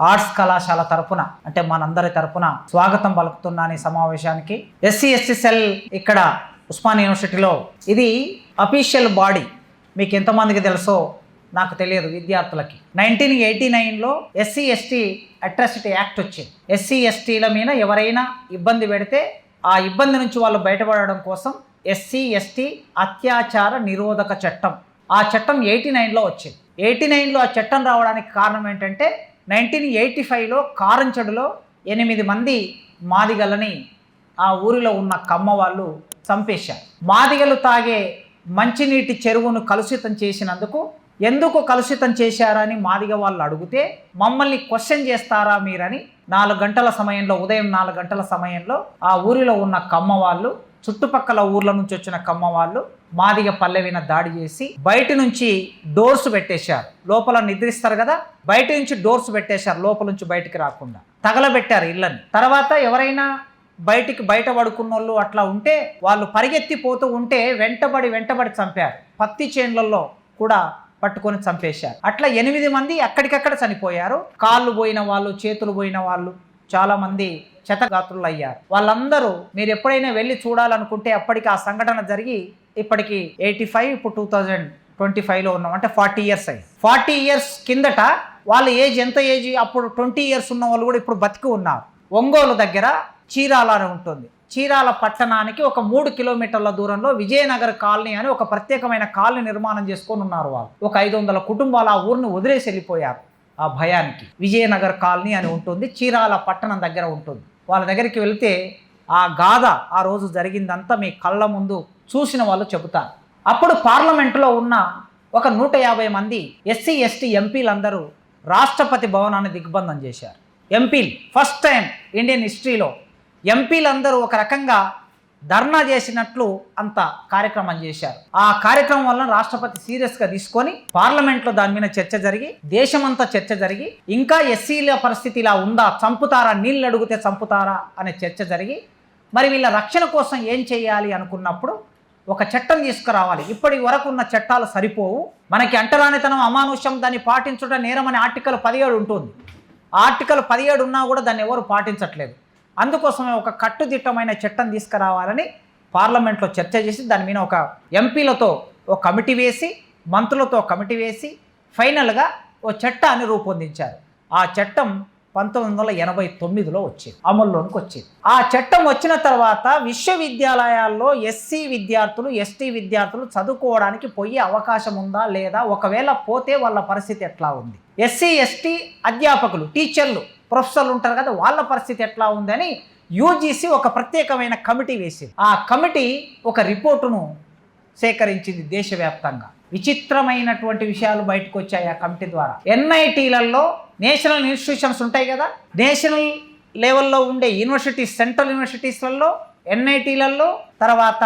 Arts కళాశాల తరపున అంటే మనందరి తరపున స్వాగతం పలుకుతున్నాను ఈ సమావేశానికి. ఎస్సీ ఎస్టీ సెల్ ఇక్కడ ఉస్మానియా యూనివర్సిటీలో ఇది అఫీషియల్ బాడీ. మీకు ఎంతమందికి తెలుసో నాకు తెలియదు. విద్యార్థులకి 1989లో ఎస్సీ ఎస్టీ అట్రాసిటీ యాక్ట్ వచ్చింది. ఎస్సీ ఎస్టీల మీద ఎవరైనా ఇబ్బంది పెడితే ఆ ఇబ్బంది నుంచి వాళ్ళు బయటపడడం కోసం ఎస్సీ ఎస్టీ అత్యాచార నిరోధక చట్టం, ఆ చట్టం 89లో వచ్చింది. 89లో ఆ చట్టం రావడానికి కారణం ఏంటంటే 1985లో కారంచెడులో 8 మంది మాదిగలని ఆ ఊరిలో ఉన్న కమ్మ వాళ్ళు చంపేశారు. మాదిగలు తాగే మంచినీటి చెరువును కలుషితం చేసినందుకు ఎందుకు కలుషితం చేశారని మాదిగ వాళ్ళు అడిగితే మమ్మల్ని క్వశ్చన్ చేస్తారా మీరని 4 గంటల సమయంలో, ఉదయం 4 గంటల సమయంలో ఆ ఊరిలో ఉన్న కమ్మ వాళ్ళు, చుట్టుపక్కల ఊర్ల నుంచి వచ్చిన కమ్మ వాళ్ళు మాదిగ పల్లె మీద దాడి చేసి బయట నుంచి డోర్స్ పెట్టేశారు. లోపల నిద్రిస్తారు కదా, బయట నుంచి డోర్స్ పెట్టేశారు, లోపల నుంచి బయటికి రాకుండా తగలబెట్టారు ఇళ్ళని. తర్వాత ఎవరైనా బయట పడుకున్న వాళ్ళు అట్లా ఉంటే వాళ్ళు పరిగెత్తిపోతూ ఉంటే వెంటబడి చంపారు. పత్తి చేన్లలో కూడా పట్టుకొని చంపేశారు. అట్లా 8 మంది అక్కడికక్కడ చనిపోయారు. కాళ్ళు పోయిన వాళ్ళు, చేతులు పోయిన వాళ్ళు, చాలా మంది క్షతగాత్రులు అయ్యారు. వాళ్ళందరూ మీరు ఎప్పుడైనా వెళ్ళి చూడాలనుకుంటే అప్పటికి ఆ సంఘటన జరిగి ఇప్పటికి 85, ఇప్పుడు 2025లో ఉన్నాం, అంటే 40 ఇయర్స్ అయ్యి. 40 ఇయర్స్ కిందట వాళ్ళ ఏజ్ ఎంత ఏజ్, అప్పుడు 20 ఇయర్స్ ఉన్న వాళ్ళు కూడా ఇప్పుడు బతికి ఉన్నారు. ఒంగోలు దగ్గర చీరాల అని ఉంటుంది. చీరాల పట్టణానికి ఒక 3 కిలోమీటర్ల దూరంలో విజయనగర్ కాలనీ అని ఒక ప్రత్యేకమైన కాలనీ నిర్మాణం చేసుకొని ఉన్నారు. వాళ్ళు ఒక 500 కుటుంబాలు ఆ ఊరిని వదిలేసి వెళ్ళిపోయారు. ఆ భయానికి విజయనగర్ కాలనీ అని ఉంటుంది, చీరాల పట్టణం దగ్గర ఉంటుంది. వాళ్ళ దగ్గరికి వెళితే ఆ గాథ, ఆ రోజు జరిగిందంతా మీ కళ్ళ ముందు చూసిన వాళ్ళు చెబుతారు. అప్పుడు పార్లమెంటులో ఉన్న ఒక 150 మంది ఎస్సీ ఎస్టీ ఎంపీలందరూ రాష్ట్రపతి భవనాన్ని దిగ్బంధం చేశారు. ఎంపీలు ఫస్ట్ టైం ఇండియన్ హిస్టరీలో ఎంపీలందరూ ఒక రకంగా ధర్నా చేసినట్లు అంత కార్యక్రమం చేశారు. ఆ కార్యక్రమం వల్ల రాష్ట్రపతి సీరియస్గా తీసుకొని పార్లమెంట్లో దాని మీద చర్చ జరిగి, దేశమంతా చర్చ జరిగి, ఇంకా ఎస్సీల పరిస్థితి ఇలా ఉందా, చంపుతారా, నీళ్ళు అడిగితే చంపుతారా అనే చర్చ జరిగి, మరి వీళ్ళ రక్షణ కోసం ఏం చేయాలి అనుకున్నప్పుడు ఒక చట్టం తీసుకురావాలి. ఇప్పటి వరకు ఉన్న చట్టాలు సరిపోవు, మనకి అంటరానితనం, అమానుష్యం, దాన్ని పాటించుట నేరం అనే ఆర్టికల్ 17 ఉంటుంది. ఆర్టికల్ 17 ఉన్నా కూడా దాన్ని ఎవరు పాటించట్లేదు. అందుకోసమే ఒక కట్టుదిట్టమైన చట్టం తీసుకురావాలని పార్లమెంట్లో చర్చ చేసి దాని మీద ఒక ఎంపీలతో ఒక కమిటీ వేసి, మంత్రులతో కమిటీ వేసి ఫైనల్గా ఓ చట్టాన్ని రూపొందించారు. ఆ చట్టం 1989లో వచ్చింది, అమల్లోనికి వచ్చింది. ఆ చట్టం వచ్చిన తర్వాత విశ్వవిద్యాలయాల్లో ఎస్సీ విద్యార్థులు, ఎస్టీ విద్యార్థులు చదువుకోవడానికి పోయే అవకాశం ఉందా లేదా, ఒకవేళ పోతే వాళ్ళ పరిస్థితి ఎట్లా ఉంది, ఎస్సీ ఎస్టీ అధ్యాపకులు, టీచర్లు, ప్రొఫెసర్లు ఉంటారు కదా, వాళ్ళ పరిస్థితి ఎట్లా ఉందని యూజీసీ ఒక ప్రత్యేకమైన కమిటీ వేసింది. ఆ కమిటీ ఒక రిపోర్టును సేకరించింది దేశవ్యాప్తంగా. విచిత్రమైనటువంటి విషయాలు బయటకు వచ్చాయి ఆ కమిటీ ద్వారా. ఎన్ఐటీలలో, నేషనల్ ఇన్స్టిట్యూషన్స్ ఉంటాయి కదా, నేషనల్ లెవెల్లో ఉండే యూనివర్సిటీస్, సెంట్రల్ యూనివర్సిటీస్లలో, ఎన్ఐటీలలో, తర్వాత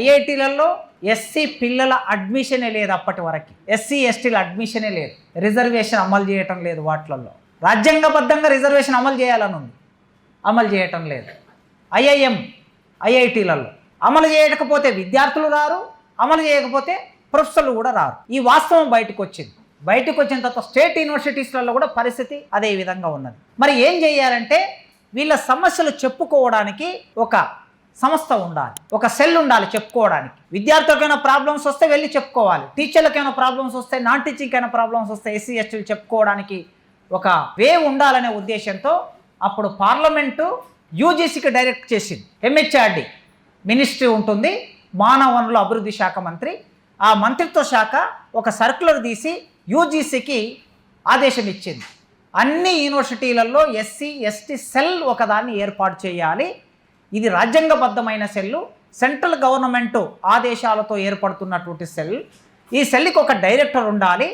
ఐఐటీలలో ఎస్సీ పిల్లల అడ్మిషనే లేదు. అప్పటి వరకు ఎస్సీ ఎస్టీల అడ్మిషనే లేదు. రిజర్వేషన్ అమలు చేయటం లేదు. వాటిలలో రాజ్యాంగబద్ధంగా రిజర్వేషన్ అమలు చేయాలని ఉంది, అమలు చేయటం లేదు. ఐఐటీలలో అమలు చేయకపోతే విద్యార్థులు రారు, అమలు చేయకపోతే ప్రొఫెసర్లు కూడా రారు. ఈ వాస్తవం బయటకు వచ్చింది. బయటకు వచ్చిన తర్వాత స్టేట్ యూనివర్సిటీస్లలో కూడా పరిస్థితి అదే విధంగా ఉన్నది. మరి ఏం చేయాలంటే వీళ్ళ సమస్యలు చెప్పుకోవడానికి ఒక సంస్థ ఉండాలి, ఒక సెల్ ఉండాలి చెప్పుకోవడానికి. విద్యార్థులకైనా ప్రాబ్లమ్స్ వస్తే వెళ్ళి చెప్పుకోవాలి, టీచర్లకైనా ప్రాబ్లమ్స్ వస్తే, నాన్ టీచింగ్కైనా ప్రాబ్లమ్స్ వస్తే ఎస్సీ ఎస్టీలు చెప్పుకోవడానికి ఒక వే ఉండాలనే ఉద్దేశంతో అప్పుడు పార్లమెంటు యూజీసీకి డైరెక్ట్ చేసింది. ఎంహెచ్ఆర్డి మినిస్ట్రీ ఉంటుంది, మానవ వనరుల అభివృద్ధి శాఖ మంత్రి. ఆ మంత్రిత్వ శాఖ ఒక సర్క్యులర్ తీసి యూజీసీకి ఆదేశం ఇచ్చింది. అన్ని యూనివర్సిటీలలో ఎస్సీ ఎస్టీ సెల్ ఒకదాన్ని ఏర్పాటు చేయాలి. ఇది రాజ్యాంగబద్ధమైన సెల్లు, సెంట్రల్ గవర్నమెంట్ ఆదేశాలతో ఏర్పడుతున్నటువంటి సెల్. ఈ సెల్కి ఒక డైరెక్టర్ ఉండాలి.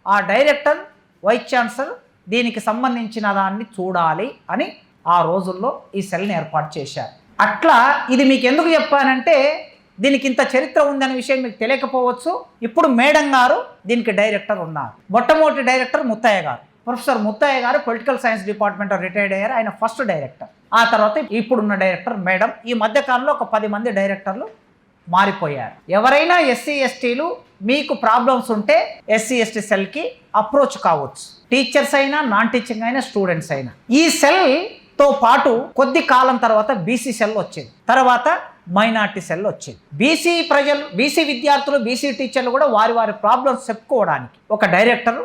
ఆ డైరెక్టర్ వైస్ ఛాన్సలర్ దీనికి సంబంధించిన దాన్ని చూడాలి అని ఆ రోజుల్లో ఈ సెల్ని ఏర్పాటు చేశారు. అట్లా ఇది మీకు ఎందుకు చెప్పానంటే దీనికి ఇంత చరిత్ర ఉందనే విషయం మీకు తెలియకపోవచ్చు. ఇప్పుడు మేడం గారు దీనికి డైరెక్టర్ ఉన్నారు. మొట్టమొదటి డైరెక్టర్ ముత్తయ్య గారు, ప్రొఫెసర్ ముత్తయ్య గారు పొలిటికల్ సైన్స్ డిపార్ట్మెంట్ రిటైర్డ్ అయ్యారు. ఆయన ఫస్ట్ డైరెక్టర్. ఆ తర్వాత ఇప్పుడున్న డైరెక్టర్ మేడం. ఈ మధ్యకాలంలో ఒక 10 మంది డైరెక్టర్లు మారిపోయారు. ఎవరైనా ఎస్సీ ఎస్టీలు మీకు ప్రాబ్లమ్స్ ఉంటే ఎస్సీ ఎస్టీ సెల్కి అప్రోచ్ కావచ్చు. టీచర్స్ అయినా, నాన్ టీచింగ్ అయినా, స్టూడెంట్స్ అయినా. ఈ సెల్తో పాటు కొద్ది కాలం తర్వాత బీసీ సెల్ వచ్చింది, తర్వాత మైనార్టీ సెల్ వచ్చింది. బీసీ విద్యార్థులు, బీసీ టీచర్లు కూడా వారి వారి ప్రాబ్లమ్స్ చెప్పుకోవడానికి ఒక డైరెక్టర్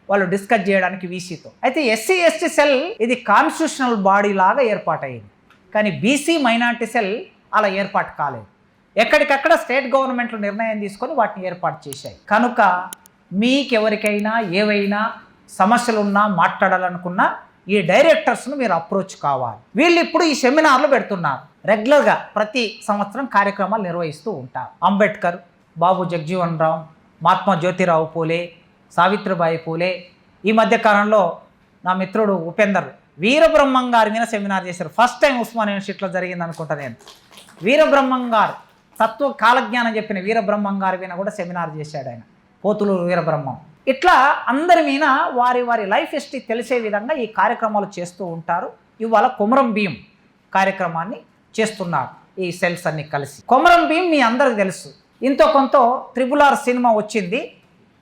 వాళ్ళు డిస్కస్ చేయడానికి వీసీతో. అయితే ఎస్సీ ఎస్టీ సెల్ ఇది కాన్స్టిట్యూషనల్ బాడీ లాగా ఏర్పాటైంది. కానీ బీసీ మైనార్టీ సెల్ అలా ఏర్పాటు కాలేదు. ఎక్కడికక్కడ స్టేట్ గవర్నమెంట్లు నిర్ణయం తీసుకొని వాటిని ఏర్పాటు చేశాయి. కనుక మీకెవరికైనా ఏవైనా సమస్యలున్నా, మాట్లాడాలనుకున్నా ఈ డైరెక్టర్స్ను మీరు అప్రోచ్ కావాలి. వీళ్ళు ఇప్పుడు ఈ సెమినార్లు పెడుతున్నారు. రెగ్యులర్గా ప్రతి సంవత్సరం కార్యక్రమాలు నిర్వహిస్తూ ఉంటారు. అంబేద్కర్, బాబు జగజీవన్ రామ్, మహాత్మా జ్యోతిరావు పూలే, సావిత్రిబాయి పూలే. ఈ మధ్య కాలంలో నా మిత్రుడు ఉపేందర్ వీరబ్రహ్మం గారి మీద సెమినార్ చేశారు. ఫస్ట్ టైం ఉస్మానియా యూనివర్సిటీలో జరిగింది అనుకుంటా. నేను వీరబ్రహ్మం గారు తత్వ కాలజ్ఞానం చెప్పిన వీరబ్రహ్మం గారి మీద కూడా సెమినార్ చేశాడు ఆయన, పోతులూరు వీరబ్రహ్మం. ఇట్లా అందరి మీద వారి వారి లైఫ్ హిస్టరీ తెలిసే విధంగా ఈ కార్యక్రమాలు చేస్తూ ఉంటారు. ఇవాళ కొమరం భీం కార్యక్రమాన్ని చేస్తున్నారు ఈ సెల్స్ అన్ని కలిసి. కొమరం భీం మీ అందరికి తెలుసు. ఇంతో కొంత RRR సినిమా వచ్చింది.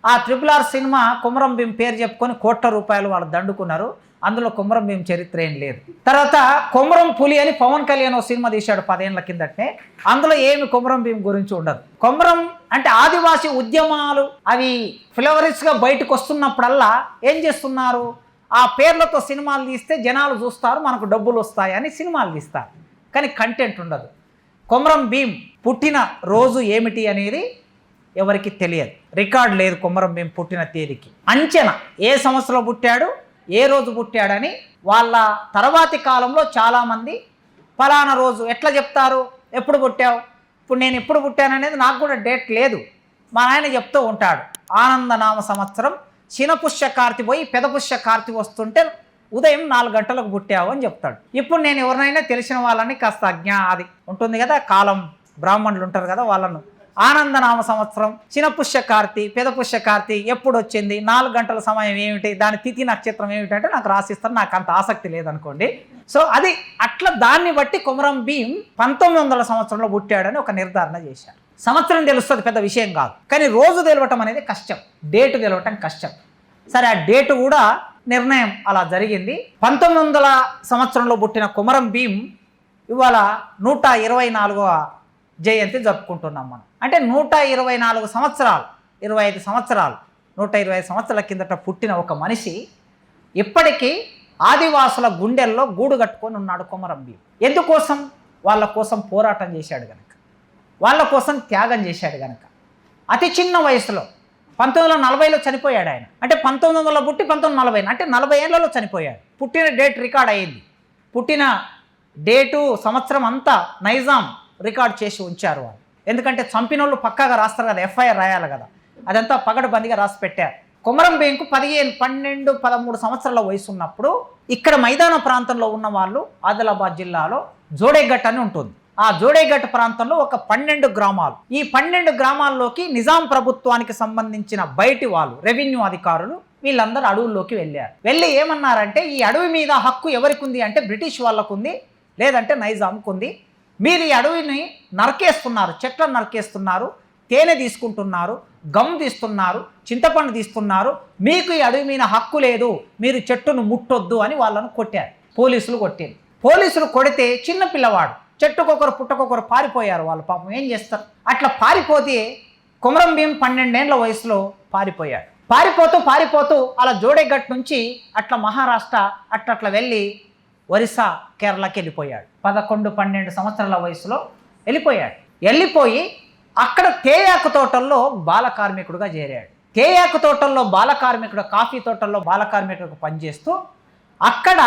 ఆ RRR సినిమా కొమరం భీం పేరు చెప్పుకొని కోట్ల రూపాయలు వాళ్ళు దండుకున్నారు. అందులో కొమరం భీం చరిత్ర ఏం లేదు. తర్వాత కొమరం పులి అని పవన్ కళ్యాణ్ ఓ సినిమా తీశాడు 10 ఏళ్ల కిందటే. అందులో ఏమి కొమరం భీం గురించి ఉండదు. కొమరం అంటే ఆదివాసీ ఉద్యమాలు అవి ఫ్లవరిస్గా బయటకు వస్తున్నప్పుడల్లా ఏం చేస్తున్నారు, ఆ పేర్లతో సినిమాలు తీస్తే జనాలు చూస్తారు, మనకు డబ్బులు వస్తాయని సినిమాలు తీస్తారు. కానీ కంటెంట్ ఉండదు. కొమరం భీం పుట్టిన రోజు ఏమిటి అనేది ఎవరికి తెలియదు. రికార్డు లేదు కొమరం భీం పుట్టిన తేదీకి. అంచనా ఏ సంవత్సరంలో పుట్టాడు, ఏ రోజు పుట్టాడని వాళ్ళ తర్వాతి కాలంలో చాలామంది ఫలానా రోజు ఎట్లా చెప్తారు, ఎప్పుడు పుట్టావు, ఇప్పుడు నేను ఎప్పుడు పుట్టాననేది నాకు కూడా డేట్ లేదు. మా ఆయన చెప్తూ ఉంటాడు, ఆనందనామ సంవత్సరం చినపుష్య కార్తీ పోయి పెదపుష్య కార్తీ వస్తుంటే ఉదయం 4 గంటలకు పుట్టావు అని చెప్తాడు. ఇప్పుడు నేను ఎవరినైనా తెలిసిన వాళ్ళని కాస్త అది ఉంటుంది కదా, కాలం బ్రాహ్మణులు ఉంటారు కదా, వాళ్ళను ఆనందనామ సంవత్సరం చినపుష్య కార్తీ పెదపుష్య కార్తీ ఎప్పుడు వచ్చింది, 4 గంటల సమయం ఏమిటి, దాని తిథి నక్షత్రం ఏమిటంటే నాకు రాసిస్తాను. నాకు అంత ఆసక్తి లేదనుకోండి. సో అది అట్లా దాన్ని బట్టి కొమరం భీం 1900 సంవత్సరంలో పుట్టాడని ఒక నిర్ధారణ చేశారు. సంవత్సరం తెలుస్తుంది, పెద్ద విషయం కాదు. కానీ రోజు తెలవటం అనేది కష్టం, డేటు తెలవటం కష్టం. సరే, ఆ డేటు కూడా నిర్ణయం అలా జరిగింది. 1900 సంవత్సరంలో పుట్టిన కొమరం భీం ఇవాళ 124వ జయంతి జరుపుకుంటున్నాం మనం. అంటే 124 సంవత్సరాలు, 25 సంవత్సరాలు, 125 సంవత్సరాల కిందట పుట్టిన ఒక మనిషి ఇప్పటికీ ఆదివాసుల గుండెల్లో గూడు కట్టుకొని ఉన్నాడు కొమరం భీం. ఎందుకోసం? వాళ్ళ కోసం పోరాటం చేశాడు గనక, వాళ్ళ కోసం త్యాగం చేశాడు గనక. అతి చిన్న వయసులో 1940లో చనిపోయాడు ఆయన. అంటే 1900లో పుట్టి 1940 అంటే 40 ఏళ్లలో చనిపోయాడు. పుట్టిన డేట్ రికార్డ్ అయ్యింది. పుట్టిన డేటు సంవత్సరం అంతా నైజాం రికార్డ్ చేసి ఉంచారు వాళ్ళు. ఎందుకంటే చంపిన వాళ్ళు పక్కాగా రాస్తారు కదా, FIR రాయాలి కదా, అదంతా పగడబందిగా రాసి పెట్టారు. కొమరం భీంకు 15, 12, 13 సంవత్సరాల వయసు ఉన్నప్పుడు ఇక్కడ మైదాన ప్రాంతంలో ఉన్న వాళ్ళు ఆదిలాబాద్ జిల్లాలో జోడేఘట్ అని ఉంటుంది. ఆ జోడేఘట్ ప్రాంతంలో ఒక 12 గ్రామాలు. ఈ 12 గ్రామాల్లోకి నిజాం ప్రభుత్వానికి సంబంధించిన బయటి వాళ్ళు, రెవెన్యూ అధికారులు వీళ్ళందరూ అడవుల్లోకి వెళ్ళారు. వెళ్ళి ఏమన్నారంటే, ఈ అడవి మీద హక్కు ఎవరికి ఉంది అంటే బ్రిటిష్ వాళ్ళకు ఉంది, లేదంటే నైజాంకు ఉంది. మీరు ఈ అడవిని నరికేస్తున్నారు, చెట్లను నరికేస్తున్నారు, తేనె తీసుకుంటున్నారు, గమ్ తీస్తున్నారు, చింతపండు తీస్తున్నారు, మీకు ఈ అడవి మీద హక్కు లేదు, మీరు చెట్టును ముట్టొద్దు అని వాళ్ళను కొట్టారు. పోలీసులు కొట్టారు. పోలీసులు కొడితే చిన్న పిల్లవాడు చెట్టుకొకరు పుట్టకొకరు పారిపోయారు. వాళ్ళు పాపం ఏం చేస్తారు, అట్లా పారిపోతే కొమరం భీం 12 ఏళ్ల వయసులో పారిపోయాడు. పారిపోతూ అలా జోడేఘట్ నుంచి అట్లా మహారాష్ట్ర అట్లా వెళ్ళి ఒరిస్సా, కేరళకి వెళ్ళిపోయాడు. 11, 12 సంవత్సరాల వయసులో వెళ్ళిపోయి అక్కడ తేయాకు తోటల్లో బాల కార్మికుడుగా చేరాడు. తేయాకు తోటల్లో బాల కార్మికుడు, కాఫీ తోటల్లో బాల కార్మికుడికి పనిచేస్తూ అక్కడ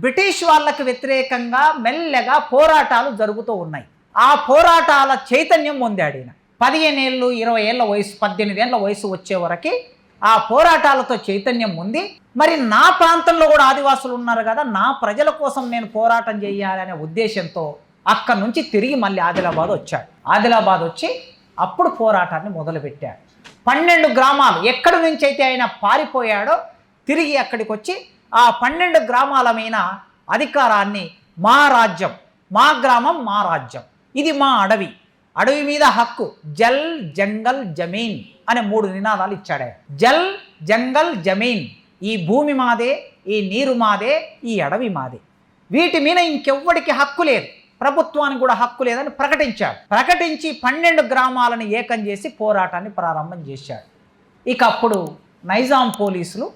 బ్రిటిష్ వాళ్ళకి వ్యతిరేకంగా మెల్లగా పోరాటాలు జరుగుతూ ఉన్నాయి. ఆ పోరాటాల చైతన్యం పొందాడు ఈయన. 15 ఏళ్ళు, 20 ఏళ్ళ వయసు, 18 ఏళ్ళ వయసు వచ్చే వరకు ఆ పోరాటాలతో చైతన్యం ఉంది. మరి నా ప్రాంతంలో కూడా ఆదివాసులు ఉన్నారు కదా, నా ప్రజల కోసం నేను పోరాటం చేయాలనే ఉద్దేశంతో అక్కడి నుంచి తిరిగి మళ్ళీ ఆదిలాబాద్ వచ్చాడు. ఆదిలాబాద్ వచ్చి అప్పుడు పోరాటాన్ని మొదలుపెట్టాడు. 12 గ్రామాలు ఎక్కడి నుంచి అయితే ఆయన పారిపోయాడో తిరిగి అక్కడికి వచ్చి ఆ 12 గ్రామాల మీద అధికారాన్ని, మా రాజ్యం, మా గ్రామం, మా రాజ్యం, ఇది మా అడవి, అడవి మీద హక్కు, జల్ జంగల్ జమీన్ అనే 3 నినాదాలు ఇచ్చాడు. జల్ జంగల్ జమీన్ ఈ భూమి మాదే, ఈ నీరు మాదే, ఈ అడవి మాదే, వీటి మీద ఇంకెవ్వడికి హక్కు లేదు, ప్రభుత్వానికి కూడా హక్కు లేదని ప్రకటించాడు. ప్రకటించి 12 గ్రామాలను ఏకం చేసి పోరాటాన్ని ప్రారంభం చేశాడు. ఇక అప్పుడు నైజాం పోలీసులు,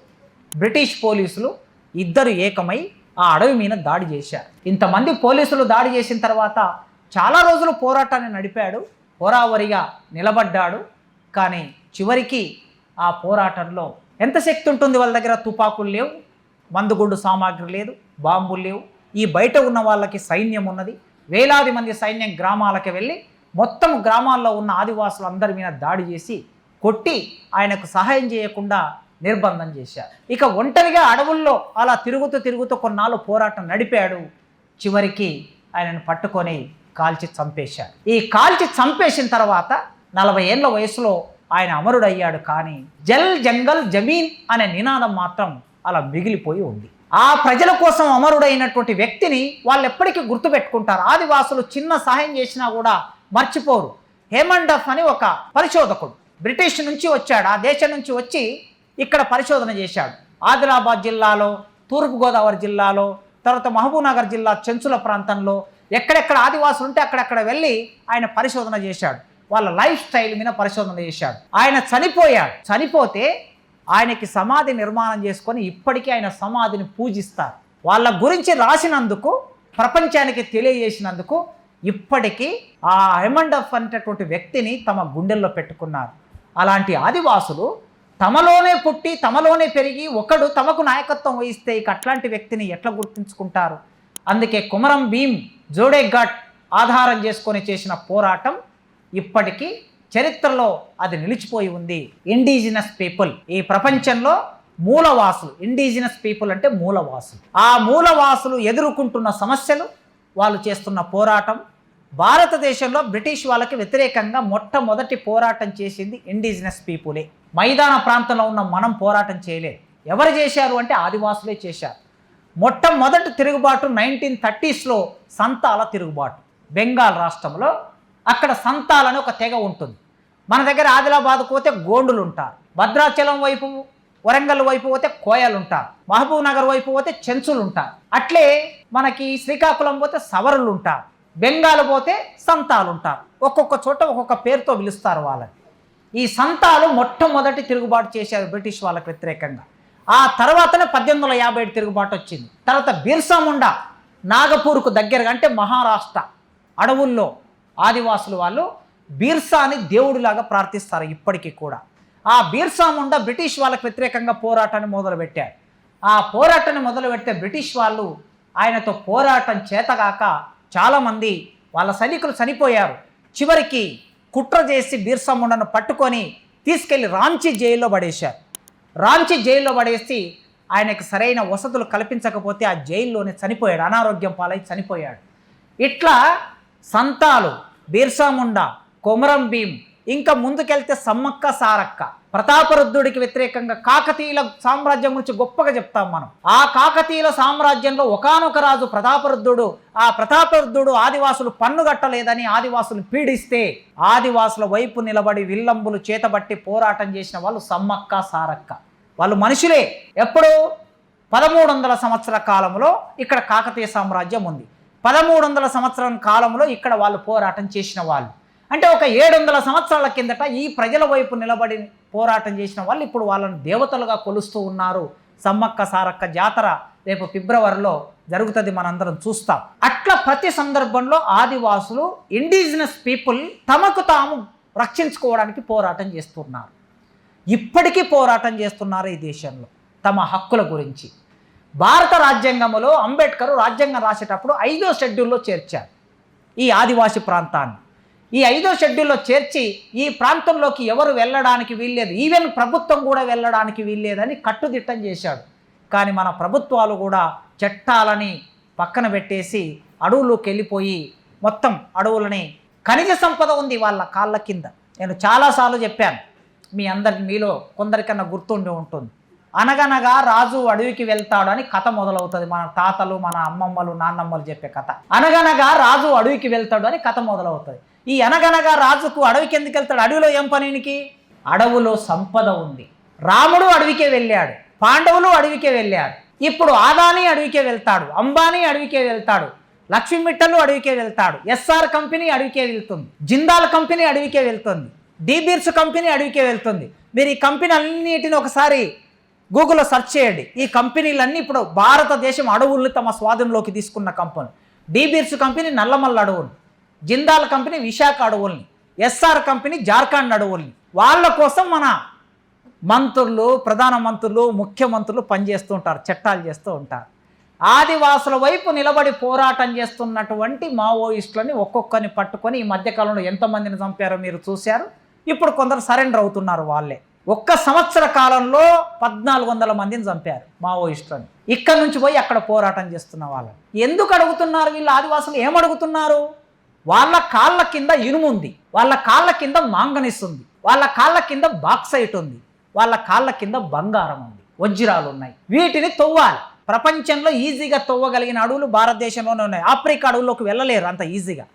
బ్రిటిష్ పోలీసులు ఇద్దరు ఏకమై ఆ అడవి మీద దాడి చేశారు. ఇంతమంది పోలీసులు దాడి చేసిన తర్వాత చాలా రోజులు పోరాటాన్ని నడిపాడు, హోరావరిగా నిలబడ్డాడు. కానీ చివరికి ఆ పోరాటంలో ఎంత శక్తి ఉంటుంది, వాళ్ళ దగ్గర తుపాకులు లేవు, మందుగుండు సామాగ్రి లేదు, బాంబులు లేవు. ఈ బయట ఉన్న వాళ్ళకి సైన్యం ఉన్నది, వేలాది మంది సైన్యం గ్రామాలకు వెళ్ళి మొత్తం గ్రామాల్లో ఉన్న ఆదివాసులందరి మీద దాడి చేసి కొట్టి ఆయనకు సహాయం చేయకుండా నిర్బంధం చేశారు. ఇక ఒంటరిగా అడవుల్లో అలా తిరుగుతూ కొన్నాళ్ళు పోరాటం నడిపాడు. చివరికి ఆయనను పట్టుకొని కాల్చి చంపేశారు. ఈ కాల్చి చంపేసిన తర్వాత 40 ఏళ్ళ వయసులో ఆయన అమరుడయ్యాడు. కానీ జల్ జంగల్ జమీన్ అనే నినాదం మాత్రం అలా మిగిలిపోయి ఉంది. ఆ ప్రజల కోసం అమరుడైనటువంటి వ్యక్తిని వాళ్ళు ఎప్పటికీ గుర్తుపెట్టుకుంటారు. ఆదివాసులు చిన్న సహాయం చేసినా కూడా మర్చిపోరు. హేమండ్ డఫ్ అని ఒక పరిశోధకుడు బ్రిటిష్ నుంచి వచ్చాడు, ఆ దేశం నుంచి వచ్చి ఇక్కడ పరిశోధన చేశాడు. ఆదిలాబాద్ జిల్లాలో, తూర్పుగోదావరి జిల్లాలో, తర్వాత మహబూబ్నగర్ జిల్లా చెంచుల ప్రాంతంలో ఎక్కడెక్కడ ఆదివాసులు ఉంటే అక్కడెక్కడ వెళ్ళి ఆయన పరిశోధన చేశాడు. వాళ్ళ లైఫ్ స్టైల్ మీద పరిశోధన చేశాడు. ఆయన చనిపోయాడు. చనిపోతే ఆయనకి సమాధి నిర్మాణం చేసుకొని ఇప్పటికీ ఆయన సమాధిని పూజిస్తారు. వాళ్ళ గురించి రాసినందుకు, ప్రపంచానికి తెలియజేసినందుకు ఇప్పటికీ ఆ హేమండ్ డఫ్ అనేటటువంటి వ్యక్తిని తమ గుండెల్లో పెట్టుకున్నారు. అలాంటి ఆదివాసులు తమలోనే పుట్టి తమలోనే పెరిగి ఒకడు తమకు నాయకత్వం వహిస్తే ఇక అట్లాంటి వ్యక్తిని ఎట్లా గుర్తించుకుంటారు? అందుకే కొమరం భీం జోడే ఘాట్ ఆధారం చేసుకొని చేసిన పోరాటం ఇప్పటికీ చరిత్రలో అది నిలిచిపోయి ఉంది. ఇండిజినస్ పీపుల్, ఈ ప్రపంచంలో మూలవాసులు, ఇండిజినస్ పీపుల్ అంటే మూలవాసులు, ఆ మూలవాసులు ఎదుర్కొంటున్న సమస్యలు, వాళ్ళు చేస్తున్న పోరాటం. భారతదేశంలో బ్రిటిష్ వాళ్ళకి వ్యతిరేకంగా మొట్టమొదటి పోరాటం చేసింది ఇండిజినస్ పీపులే. మైదాన ప్రాంతంలో ఉన్న మనం పోరాటం చేయలేదు. ఎవరు చేశారు అంటే ఆదివాసులే చేశారు. మొట్టమొదటి తిరుగుబాటు 1930sలో సంతాల తిరుగుబాటు. బెంగాల్ రాష్ట్రంలో అక్కడ సంతాలని ఒక తెగ ఉంటుంది. మన దగ్గర ఆదిలాబాద్కు పోతే గోండులు ఉంటారు, భద్రాచలం వైపు వరంగల్ వైపు పోతే కోయలు ఉంటారు, మహబూబ్ నగర్ వైపు పోతే చెంచులు ఉంటారు. అట్లే మనకి శ్రీకాకుళం పోతే సవరులు ఉంటారు, బెంగాల్ పోతే సంతాలు ఉంటారు. ఒక్కొక్క చోట ఒక్కొక్క పేరుతో పిలుస్తారు వాళ్ళని. ఈ సంతాలు మొట్టమొదటి తిరుగుబాటు చేశారు బ్రిటిష్ వాళ్ళకి వ్యతిరేకంగా. ఆ తర్వాతనే 1857 తిరుగుబాటు వచ్చింది. తర్వాత బిర్సా ముండా నాగపూర్కు దగ్గరగా అంటే మహారాష్ట్ర అడవుల్లో ఆదివాసులు వాళ్ళు బిర్సాని దేవుడిలాగా ప్రార్థిస్తారు ఇప్పటికీ కూడా. ఆ బిర్సా ముండా బ్రిటిష్ వాళ్ళకి వ్యతిరేకంగా పోరాటాన్ని మొదలుపెట్టారు. ఆ పోరాటాన్ని మొదలుపెడితే బ్రిటిష్ వాళ్ళు ఆయనతో పోరాటం చేతగాక చాలామంది వాళ్ళ సైనికులు చనిపోయారు. చివరికి కుట్ర చేసి బిర్సా ముండాను పట్టుకొని తీసుకెళ్లి రాంచీ జైల్లో పడేశారు. రాంచీ జైల్లో పడేసి ఆయనకు సరైన వసతులు కల్పించకపోతే ఆ జైల్లోనే చనిపోయాడు, అనారోగ్యం పాలై చనిపోయాడు. ఇట్లా సంతాలు, బిర్సా ముండా, కొమరం భీం, ఇంకా ముందుకెళ్తే సమ్మక్క సారక్క, ప్రతాపరుద్రుడికి వ్యతిరేకంగా కాకతీయుల సామ్రాజ్యం గురించి గొప్పగా చెప్తాం మనం. ఆ కాకతీయుల సామ్రాజ్యంలో ఒకానొక రాజు ప్రతాపరుద్రుడు, ఆ ప్రతాపరుద్రుడు ఆదివాసులు పన్ను కట్టలేదని ఆదివాసులు పీడిస్తే ఆదివాసుల వైపు నిలబడి విల్లంబులు చేతబట్టి పోరాటం చేసిన వాళ్ళు సమ్మక్క సారక్క. వాళ్ళు మనుషులే. ఎప్పుడు 1300 సంవత్సరాల కాలంలో ఇక్కడ కాకతీయ సామ్రాజ్యం ఉంది. 1300 సంవత్సరాల కాలంలో ఇక్కడ వాళ్ళు పోరాటం చేసిన వాళ్ళు. అంటే ఒక 700 సంవత్సరాల కిందట ఈ ప్రజల వైపు నిలబడి పోరాటం చేసిన వాళ్ళు ఇప్పుడు వాళ్ళని దేవతలుగా కొలుస్తూ ఉన్నారు. సమ్మక్క సారక్క జాతర రేపు ఫిబ్రవరిలో జరుగుతుంది, మనందరం చూస్తాం. అట్లా ప్రతి సందర్భంలో ఆదివాసులు, ఇండిజినస్ పీపుల్ తమకు తాము రక్షించుకోవడానికి పోరాటం చేస్తున్నారు. ఇప్పటికీ పోరాటం చేస్తున్నారు ఈ దేశంలో తమ హక్కుల గురించి. భారత రాజ్యాంగంలో అంబేద్కర్ రాజ్యాంగం రాసేటప్పుడు 5వ షెడ్యూల్లో చేర్చారు ఈ ఆదివాసీ ప్రాంతాన్ని. ఈ 5వ షెడ్యూల్లో చేర్చి ఈ ప్రాంతంలోకి ఎవరు వెళ్ళడానికి వీల్లేదు, ఈవెన్ ప్రభుత్వం కూడా వెళ్ళడానికి వీల్లేదని కట్టుదిట్టం చేశాడు. కానీ మన ప్రభుత్వాలు కూడా చట్టాలని పక్కన పెట్టేసి అడవుల్లోకి వెళ్ళిపోయి మొత్తం అడవులని, ఖనిజ సంపద ఉంది వాళ్ళ కాళ్ళ కింద. నేను చాలాసార్లు చెప్పాను, మీలో కొందరికన్నా గుర్తుండి ఉంటుంది. అనగనగా రాజు అడవికి వెళ్తాడు అని కథ మొదలవుతుంది. మన తాతలు, మన అమ్మమ్మలు, నాన్నమ్మలు చెప్పే కథ. అనగనగా రాజు అడవికి వెళ్తాడు అని కథ మొదలవుతుంది. ఈ అనగనగా రాజుకు అడవికి ఎందుకు వెళ్తాడు? అడవిలో ఏం పనికి? అడవులో సంపద ఉంది. రాముడు అడవికే వెళ్ళాడు, పాండవులు అడవికే వెళ్ళారు. ఇప్పుడు ఆదాని అడవికే వెళ్తాడు, అంబానీ అడవికే వెళ్తాడు, లక్ష్మీ మిట్టలు అడవికే వెళ్తాడు, ఎస్ఆర్ కంపెనీ అడవికే వెళ్తుంది, జిందాల్ కంపెనీ అడవికే వెళ్తుంది, డీబీర్స్ కంపెనీ అడవికే వెళ్తుంది. మీరు ఈ కంపెనీ అన్నిటిని ఒకసారి గూగుల్లో సెర్చ్ చేయండి. ఈ కంపెనీలన్నీ ఇప్పుడు భారతదేశం అడవుల్ని తమ స్వాధీనంలోకి తీసుకున్న కంపెనీ. డీబీర్స్ కంపెనీ నల్లమల్ల అడవులు, జిందాల్ కంపెనీ విశాఖ అడవుల్ని, ఎస్ఆర్ కంపెనీ జార్ఖండ్ అడవుల్ని. వాళ్ళ కోసం మన మంత్రులు, ప్రధానమంత్రులు, ముఖ్యమంత్రులు పనిచేస్తూ ఉంటారు, చట్టాలు చేస్తూ ఉంటారు. ఆదివాసుల వైపు నిలబడి పోరాటం చేస్తున్నటువంటి మావోయిస్టులని ఒక్కొక్కరిని పట్టుకొని ఈ మధ్యకాలంలో ఎంతమందిని చంపారో మీరు చూశారు. ఇప్పుడు కొందరు సరెండర్ అవుతున్నారు. వాళ్ళే ఒక్క సంవత్సర కాలంలో 1400 మందిని చంపారు మావోయిస్టులని. ఇక్కడ నుంచి పోయి అక్కడ పోరాటం చేస్తున్న వాళ్ళని ఎందుకు అడుగుతున్నారు? వీళ్ళు ఆదివాసులు ఏమడుగుతున్నారు? వాళ్ళ కాళ్ళ కింద ఇనుము ఉంది, వాళ్ళ కాళ్ళ కింద మాంగనీస్ ఉంది, వాళ్ళ కాళ్ళ కింద బాక్సైట్ ఉంది, వాళ్ళ కాళ్ళ కింద బంగారం ఉంది, వజ్రాలు ఉన్నాయి. వీటిని తవ్వాలి. ప్రపంచంలో ఈజీగా తవ్వగలిగిన అడవులు భారతదేశంలోనే ఉన్నాయి. ఆఫ్రికా అడవుల్లోకి వెళ్ళలేరు అంత ఈజీగా.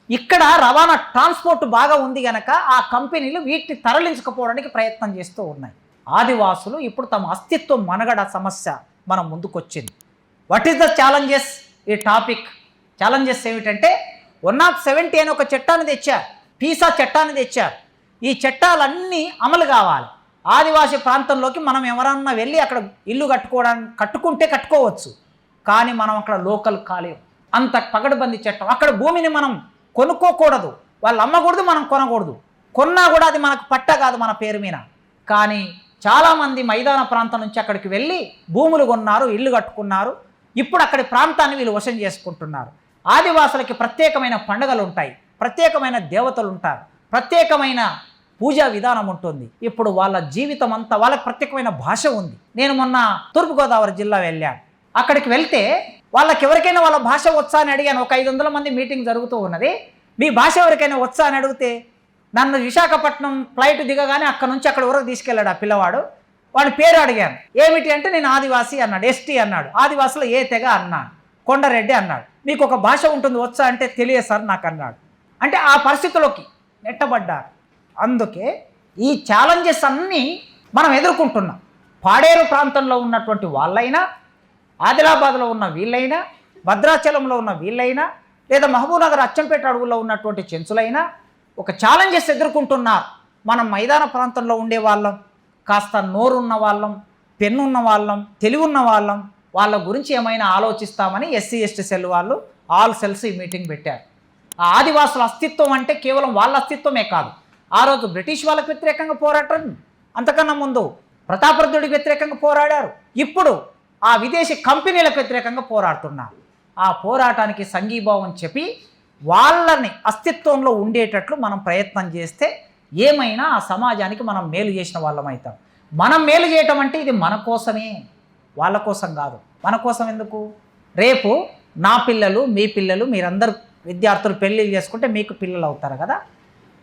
ఇక్కడ రవాణా ట్రాన్స్పోర్ట్ బాగా ఉంది కనుక ఆ కంపెనీలు వీటిని తరలించకపోవడానికి ప్రయత్నం చేస్తూ ఉన్నాయి. ఆదివాసులు ఇప్పుడు తమ అస్తిత్వం మనుగడ సమస్య మన ముందుకొచ్చింది. What is the challenges? ఈ టాపిక్ ఛాలెంజెస్ ఏమిటంటే 170 అని ఒక చట్టాన్ని తెచ్చారు, పీసా చట్టాన్ని తెచ్చారు. ఈ చట్టాలన్నీ అమలు కావాలి. ఆదివాసీ ప్రాంతంలోకి మనం ఎవరన్నా వెళ్ళి అక్కడ ఇల్లు కట్టుకుంటే కట్టుకోవచ్చు, కానీ మనం అక్కడ లోకల్ కాలేము. అంత పగడబంది చట్టం. అక్కడ భూమిని మనం కొనుక్కోకూడదు, వాళ్ళు అమ్మకూడదు, మనం కొనకూడదు. కొన్నా కూడా అది మనకు పట్ట కాదు మన పేరు మీద. కానీ చాలామంది మైదాన ప్రాంతం నుంచి అక్కడికి వెళ్ళి భూములు కొన్నారు, ఇల్లు కట్టుకున్నారు. ఇప్పుడు అక్కడి ప్రాంతాన్ని వీళ్ళు వశం చేసుకుంటున్నారు. ఆదివాసులకి ప్రత్యేకమైన పండుగలు ఉంటాయి, ప్రత్యేకమైన దేవతలు ఉంటారు, ప్రత్యేకమైన పూజా విధానం ఉంటుంది. ఇప్పుడు వాళ్ళ జీవితం అంతా వాళ్ళకి ప్రత్యేకమైన భాష ఉంది. నేను మొన్న తూర్పుగోదావరి జిల్లా వెళ్ళాను. అక్కడికి వెళ్తే వాళ్ళకి ఎవరికైనా వాళ్ళ భాష వచ్చా అని అడిగాను. ఒక 500 మంది మీటింగ్ జరుగుతూ ఉన్నది. మీ భాష ఎవరికైనా వచ్చా అని అడిగితే నన్ను విశాఖపట్నం ఫ్లైట్ దిగగానే అక్కడ నుంచి అక్కడ వరకు తీసుకెళ్ళాడు ఆ పిల్లవాడు. వాడి పేరు అడిగాను, ఏమిటి అంటే నేను ఆదివాసి అన్నాడు. ఎస్టీ అన్నాడు. ఆదివాసులో ఏ తెగ అన్నాడు. కొండరెడ్డి అన్నాడు. మీకు ఒక భాష ఉంటుంది వచ్చా అంటే తెలియదు సార్ నాకు అన్నాడు. అంటే ఆ పరిస్థితుల్లోకి నెట్టబడ్డారు. అందుకే ఈ ఛాలెంజెస్ అన్నీ మనం ఎదుర్కొంటున్నాం. పాడేరు ప్రాంతంలో ఉన్నటువంటి వాళ్ళైనా, ఆదిలాబాద్లో ఉన్న వీళ్ళైనా, భద్రాచలంలో ఉన్న వీళ్ళైనా, లేదా మహబూబ్నగర్ అచ్చంపేట అడవుల్లో ఉన్నటువంటి చెంచులైనా ఒక ఛాలెంజెస్ ఎదుర్కొంటున్నారు. మనం మైదాన ప్రాంతంలో ఉండే వాళ్ళం, కాస్త నోరున్న వాళ్ళం, పెన్నున్న వాళ్ళం, తెలివి ఉన్న వాళ్ళం, వాళ్ళ గురించి ఏమైనా ఆలోచిస్తామని SC/ST సెల్ వాళ్ళు ఆల్ సెల్స్ ఈ మీటింగ్ పెట్టారు. ఆ ఆదివాసుల అస్తిత్వం అంటే కేవలం వాళ్ళ అస్తిత్వమే కాదు. ఆ రోజు బ్రిటిష్ వాళ్ళకు వ్యతిరేకంగా పోరాటం, అంతకన్నా ముందు ప్రతాపరుద్రుడికి వ్యతిరేకంగా పోరాడారు. ఇప్పుడు ఆ విదేశీ కంపెనీలకు వ్యతిరేకంగా పోరాడుతున్నారు. ఆ పోరాటానికి సంఘీభావం చెప్పి వాళ్ళని అస్తిత్వంలో ఉండేటట్లు మనం ప్రయత్నం చేస్తే ఏమైనా ఆ సమాజానికి మనం మేలు చేసిన వాళ్ళం అవుతాం. మనం మేలు చేయటం అంటే ఇది మన కోసమే, వాళ్ళ కోసం కాదు. మన కోసం ఎందుకు? రేపు నా పిల్లలు, మీ పిల్లలు, మీరందరూ విద్యార్థులు పెళ్ళిళ్ళు చేసుకుంటే మీకు పిల్లలు అవుతారు కదా.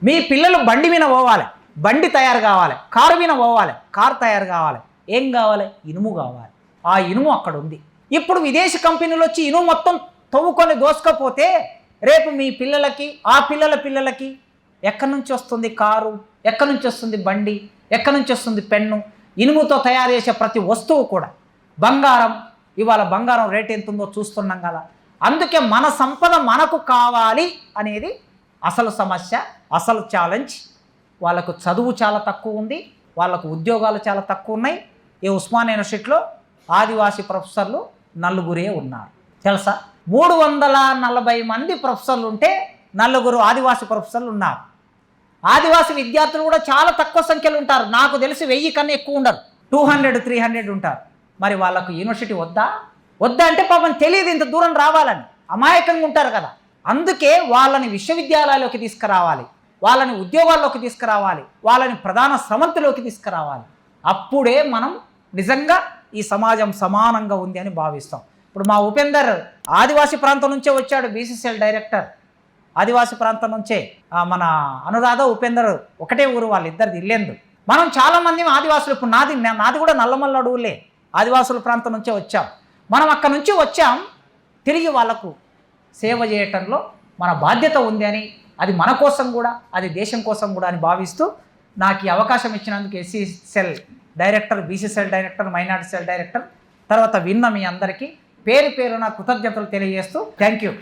మీ పిల్లలు బండి మీద పోవాలి, బండి తయారు కావాలి, కారు మీద పోవాలి, కారు తయారు కావాలి. ఏం కావాలి? ఇనుము కావాలి. ఆ ఇనుము అక్కడ ఉంది. ఇప్పుడు విదేశీ కంపెనీలు వచ్చి ఇనుము మొత్తం తవ్వుకొని దోసుకపోతే రేపు మీ పిల్లలకి, ఆ పిల్లల పిల్లలకి ఎక్కడి నుంచి వస్తుంది కారు, ఎక్కడి నుంచి వస్తుంది బండి, ఎక్కడి నుంచి వస్తుంది పెన్ను? ఇనుముతో తయారు చేసే ప్రతి వస్తువు కూడా. బంగారం, ఇవాళ బంగారం రేట్ ఎంత ఉందో చూస్తున్నాం కదా. అందుకే మన సంపద మనకు కావాలి అనేది అసలు సమస్య, అసలు ఛాలెంజ్. వాళ్ళకు చదువు చాలా తక్కువ ఉంది, వాళ్ళకు ఉద్యోగాలు చాలా తక్కువ ఉన్నాయి. ఈ ఉస్మానియా యూనివర్సిటీలో ఆదివాసీ ప్రొఫెసర్లు 4 ఉన్నారు తెలుసా. 340 మంది ప్రొఫెసర్లు ఉంటే 4 ఆదివాసీ ప్రొఫెసర్లు ఉన్నారు. ఆదివాసీ విద్యార్థులు కూడా చాలా తక్కువ సంఖ్యలో ఉంటారు. నాకు తెలిసి 1000 కన్నా ఎక్కువ ఉండరు, 200-300 ఉంటారు. మరి వాళ్ళకు యూనివర్సిటీ వద్దా? వద్దా అంటే పాపం తెలియదు ఇంత దూరం రావాలని, అమాయకంగా ఉంటారు కదా. అందుకే వాళ్ళని విశ్వవిద్యాలయాల్లోకి తీసుకురావాలి, వాళ్ళని ఉద్యోగాల్లోకి తీసుకురావాలి, వాళ్ళని ప్రధాన స్రవంతిలోకి తీసుకురావాలి. అప్పుడే మనం నిజంగా ఈ సమాజం సమానంగా ఉంది అని భావిస్తాం. ఇప్పుడు మా ఉపేందర్ ఆదివాసీ ప్రాంతం నుంచే వచ్చాడు, BCCL డైరెక్టర్. ఆదివాసీ ప్రాంతం నుంచే మన అనురాధ, ఉపేందర్ ఒకటే ఊరు, వాళ్ళిద్దరిది ఇల్లేందు. మనం చాలామంది ఆదివాసులు, ఇప్పుడు నాది కూడా నల్లమల్ల అడవులే, ఆదివాసుల ప్రాంతం నుంచే వచ్చాం. మనం అక్కడ నుంచి వచ్చాం, తిరిగి వాళ్ళకు సేవ చేయటంలో మన బాధ్యత ఉంది అని, అది మన కోసం కూడా, అది దేశం కోసం కూడా అని భావిస్తూ నాకు ఈ అవకాశం ఇచ్చినందుకు SC cell director, BC cell director, minority cell director, తర్వాత విన్న మీ అందరికీ పేరు పేరున కృతజ్ఞతలు తెలియజేస్తూ థ్యాంక్ యూ.